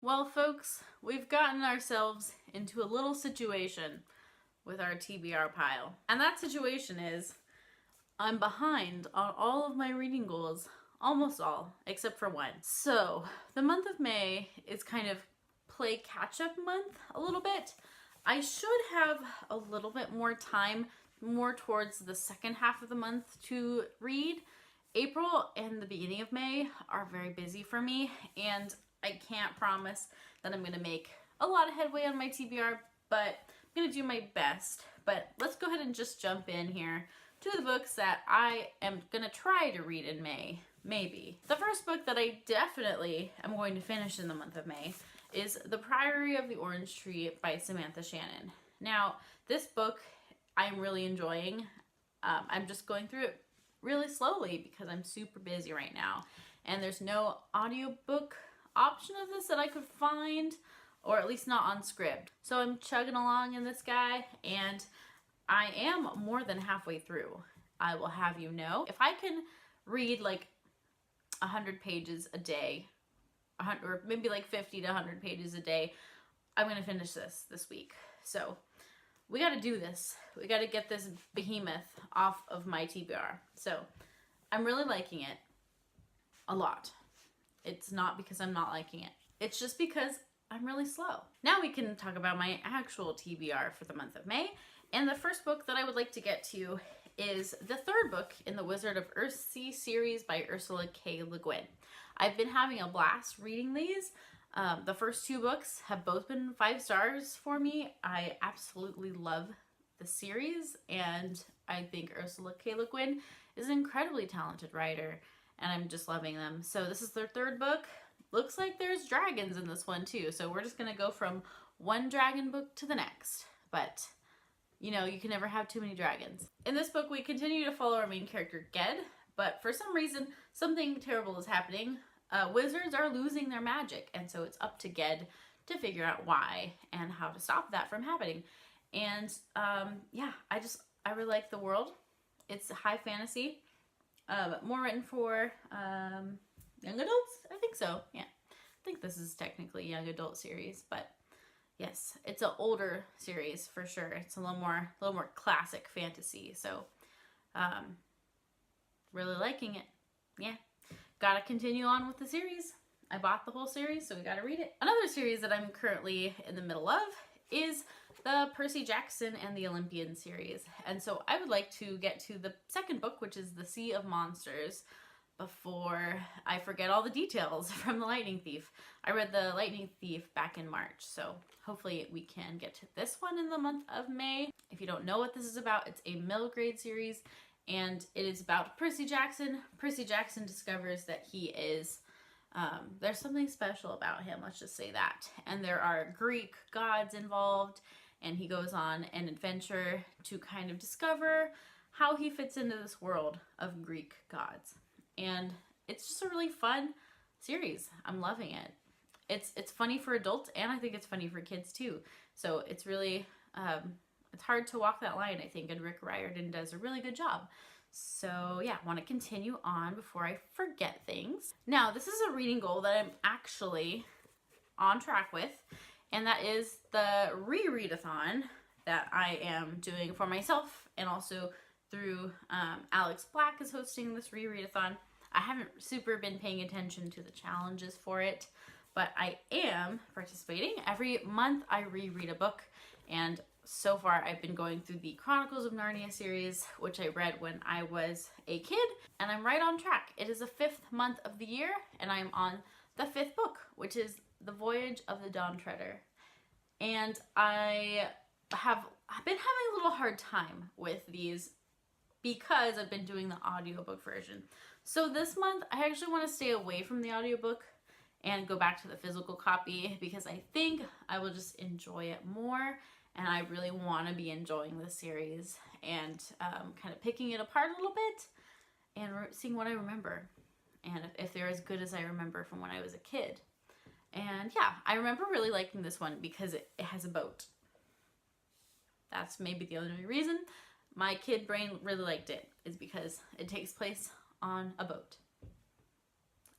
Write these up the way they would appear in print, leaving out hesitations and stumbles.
Well, folks, we've gotten ourselves into a little situation with our TBR pile. And that situation is I'm behind on all of my reading goals, almost all, except for one. So the month of May is kind of play catch-up month a little bit. I should have a little bit more time, more towards the second half of the month to read. April and the beginning of May are very busy for me, and I can't promise that I'm going to make a lot of headway on my TBR, but I'm going to do my best. But let's go ahead and just jump in here to the books that I am going to try to read in May, maybe. The first book that I definitely am going to finish in the month of May is The Priory of the Orange Tree by Samantha Shannon. Now, this book I'm really enjoying. I'm just going through it really slowly because I'm super busy right now, and there's no audiobook option of this that I could find, or at least not on Scribd. So I'm chugging along in this guy, and I am more than halfway through. I will have you know. If I can read like 100 pages a day, or maybe like 50 to 100 pages a day, I'm gonna finish this week. So we gotta do this. We gotta get this behemoth off of my TBR. So I'm really liking it a lot. It's not because I'm not liking it. It's just because I'm really slow. Now we can talk about my actual TBR for the month of May. And the first book that I would like to get to is the third book in the Wizard of Earthsea series by Ursula K. Le Guin. I've been having a blast reading these. The first two books have both been 5 stars for me. I absolutely love the series, and I think Ursula K. Le Guin is an incredibly talented writer, and I'm just loving them. So this is their third book. Looks like there's dragons in this one too, so we're just gonna go from one dragon book to the next. But you know, you can never have too many dragons. In this book, we continue to follow our main character, Ged, but for some reason, something terrible is happening. Wizards are losing their magic, and so it's up to Ged to figure out why and how to stop that from happening. And yeah, I really like the world. It's high fantasy, more written for young adults, I think so. Yeah, I think this is technically a young adult series, but yes, it's an older series for sure. It's a little more classic fantasy. So, really liking it. Yeah, gotta continue on with the series. I bought the whole series, so we gotta read it. Another series that I'm currently in the middle of is the Percy Jackson and the Olympian series. And so I would like to get to the second book, which is The Sea of Monsters, before I forget all the details from The Lightning Thief. I read The Lightning Thief back in March, so hopefully we can get to this one in the month of May. If you don't know what this is about, it's a middle grade series, and it is about Percy Jackson. Percy Jackson discovers that he is, there's something special about him, let's just say that. And there are Greek gods involved, and he goes on an adventure to kind of discover how he fits into this world of Greek gods. And it's just a really fun series. I'm loving it. It's funny for adults, and I think it's funny for kids too. So it's really, it's hard to walk that line, I think, and Rick Riordan does a really good job. So yeah, I want to continue on before I forget things. Now, this is a reading goal that I'm actually on track with, and that is the rereadathon that I am doing for myself, and also through Alex Black is hosting this rereadathon. I haven't super been paying attention to the challenges for it, but I am participating. Every month I reread a book, and so far I've been going through the Chronicles of Narnia series, which I read when I was a kid, and I'm right on track. It is the 5th month of the year, and I'm on the 5th book, which is The Voyage of the Dawn Treader. And I've been having a little hard time with these because I've been doing the audiobook version. So this month, I actually want to stay away from the audiobook and go back to the physical copy, because I think I will just enjoy it more, and I really want to be enjoying the series and kind of picking it apart a little bit and seeing what I remember, and if they're as good as I remember from when I was a kid. And yeah, I remember really liking this one because it has a boat. That's maybe the only reason my kid brain really liked it, is because it takes place on a boat.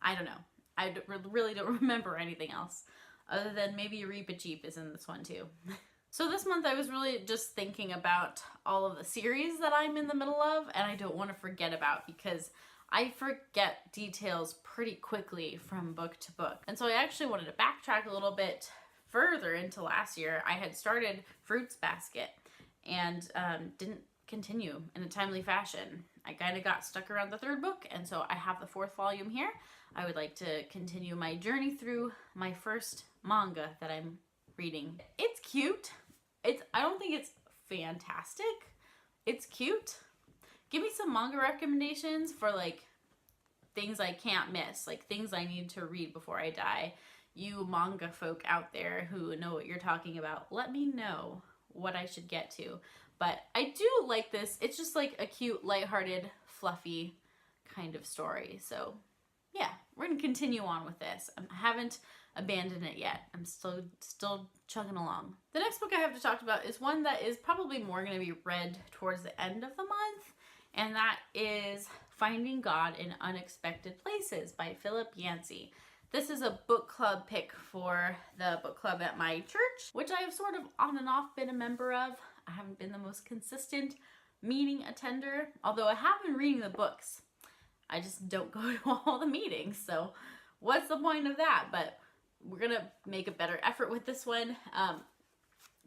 I don't know. I really don't remember anything else other than maybe Reap Cheap is in this one too. So this month I was really just thinking about all of the series that I'm in the middle of and I don't want to forget about, because I forget details pretty quickly from book to book. And so I actually wanted to backtrack a little bit further into last year. I had started Fruits Basket and didn't continue in a timely fashion. I kind of got stuck around the third book, and so I have the fourth volume here. I would like to continue my journey through my first manga that I'm reading. It's cute. I don't think it's fantastic. It's cute. Give me some manga recommendations for like things I can't miss, like things I need to read before I die. You manga folk out there who know what you're talking about, let me know what I should get to. But I do like this. It's just like a cute, lighthearted, fluffy kind of story. So yeah, we're gonna continue on with this. I haven't abandoned it yet. I'm still chugging along. The next book I have to talk about is one that is probably more going to be read towards the end of the month, and that is Finding God in Unexpected Places by Philip Yancey. This is a book club pick for the book club at my church, which I have sort of on and off been a member of. I haven't been the most consistent meeting attender, although I have been reading the books. I just don't go to all the meetings, so what's the point of that? But we're gonna make a better effort with this one.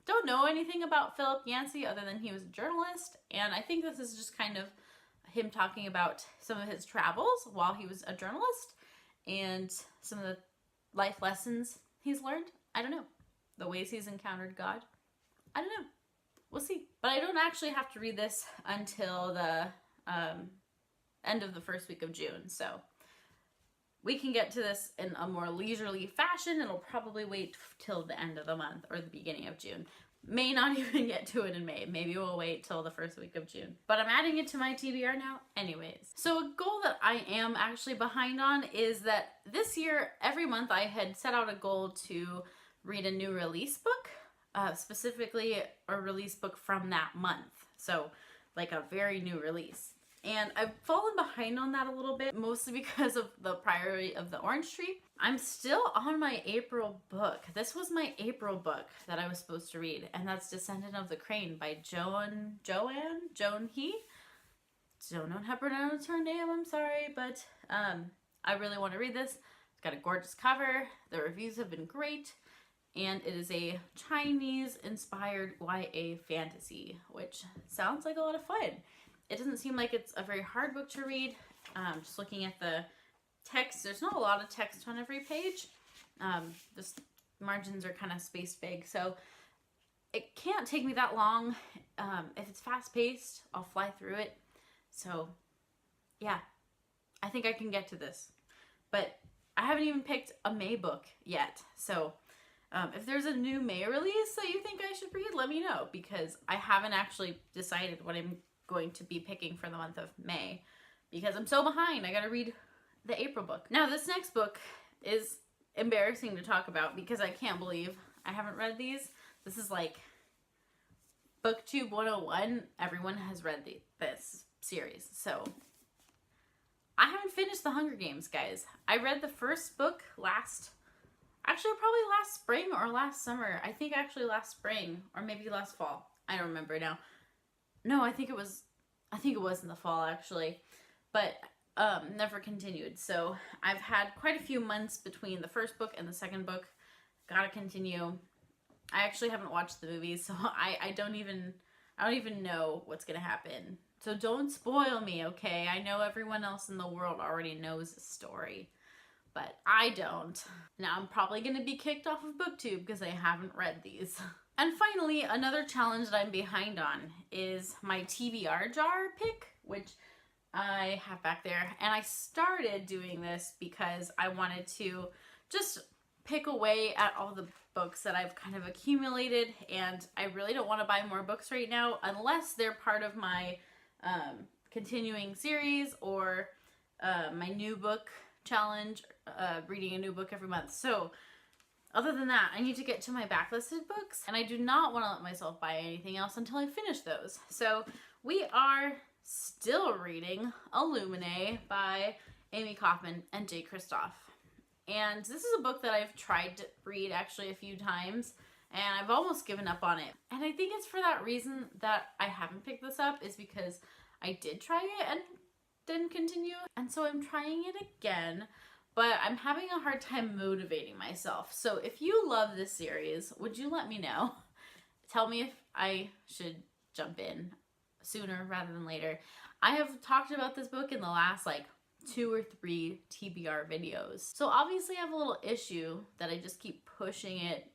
Don't know anything about Philip Yancey other than he was a journalist, and I think this is just kind of him talking about some of his travels while he was a journalist and some of the life lessons he's learned. I don't know. The ways he's encountered God. I don't know. We'll see. But I don't actually have to read this until the end of the first week of June, so we can get to this in a more leisurely fashion. It'll probably wait till the end of the month or the beginning of June. May not even get to it in May. Maybe we'll wait till the first week of June. But I'm adding it to my TBR now anyways. So a goal that I am actually behind on is that this year, every month I had set out a goal to read a new release book, specifically a release book from that month. So like a very new release. And I've fallen behind on that a little bit, mostly because of the priority of the orange tree. I'm still on my April book. This was my April book that I was supposed to read, and that's Descendant of the Crane by Joan He. Don't know how to pronounce her name, I'm sorry, but I really want to read this. It's got a gorgeous cover. The reviews have been great, and it is a Chinese-inspired YA fantasy, which sounds like a lot of fun. It doesn't seem like it's a very hard book to read. Just looking at the text, there's not a lot of text on every page. The margins are kind of spaced big, so it can't take me that long. If it's fast-paced, I'll fly through it. So, yeah, I think I can get to this. But I haven't even picked a May book yet, so if there's a new May release that you think I should read, let me know, because I haven't actually decided what I'm going to be picking for the month of May, because I'm so behind. I gotta read the April book. Now this next book is embarrassing to talk about because I can't believe I haven't read these. This is like BookTube 101. Everyone has read this series. So I haven't finished The Hunger Games, guys. I read the first book probably last spring or last summer. I think actually last spring or maybe last fall. I don't remember now. No, I think it was in the fall actually, but never continued. So I've had quite a few months between the first book and the second book. Gotta continue. I actually haven't watched the movies, so I don't even know what's gonna happen. So don't spoil me, okay? I know everyone else in the world already knows the story, but I don't. Now I'm probably gonna be kicked off of BookTube because I haven't read these. And finally, another challenge that I'm behind on is my TBR jar pick, which I have back there. And I started doing this because I wanted to just pick away at all the books that I've kind of accumulated, and I really don't want to buy more books right now unless they're part of my continuing series or my new book challenge, reading a new book every month. So other than that, I need to get to my backlisted books, and I do not want to let myself buy anything else until I finish those. So we are still reading Illuminae by Amy Kaufman and Jay Kristoff. And this is a book that I've tried to read actually a few times, and I've almost given up on it. And I think it's for that reason that I haven't picked this up, is because I did try it and didn't continue. And so I'm trying it again, but I'm having a hard time motivating myself. So if you love this series, would you let me know? Tell me if I should jump in sooner rather than later. I have talked about this book in the last like 2 or 3 TBR videos. So obviously I have a little issue that I just keep pushing it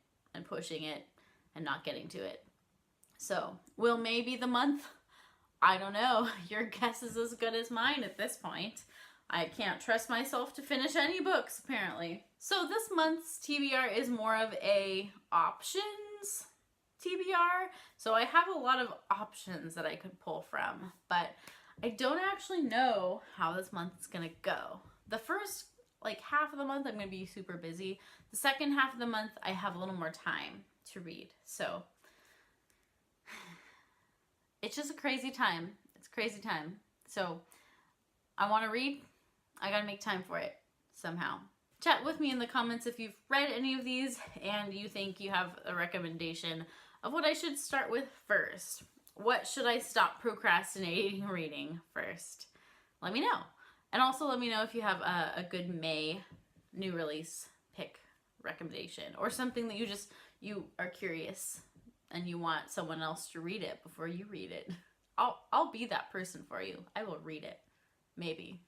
and not getting to it. So will May be the month? I don't know. Your guess is as good as mine at this point. I can't trust myself to finish any books, apparently. So this month's TBR is more of a options TBR. So I have a lot of options that I could pull from, but I don't actually know how this month is gonna go. The first like half of the month I'm gonna be super busy. The second half of the month I have a little more time to read. So it's just a crazy time. It's a crazy time. So I want to read. I gotta make time for it somehow. Chat with me in the comments if you've read any of these and you think you have a recommendation of what I should start with first. What should I stop procrastinating reading first? Let me know. And also let me know if you have a good May new release pick recommendation, or something that you are curious and you want someone else to read it before you read it. I'll be that person for you. I will read it. Maybe.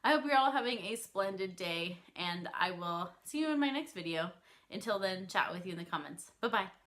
I hope you're all having a splendid day, and I will see you in my next video. Until then, chat with you in the comments. Bye-bye.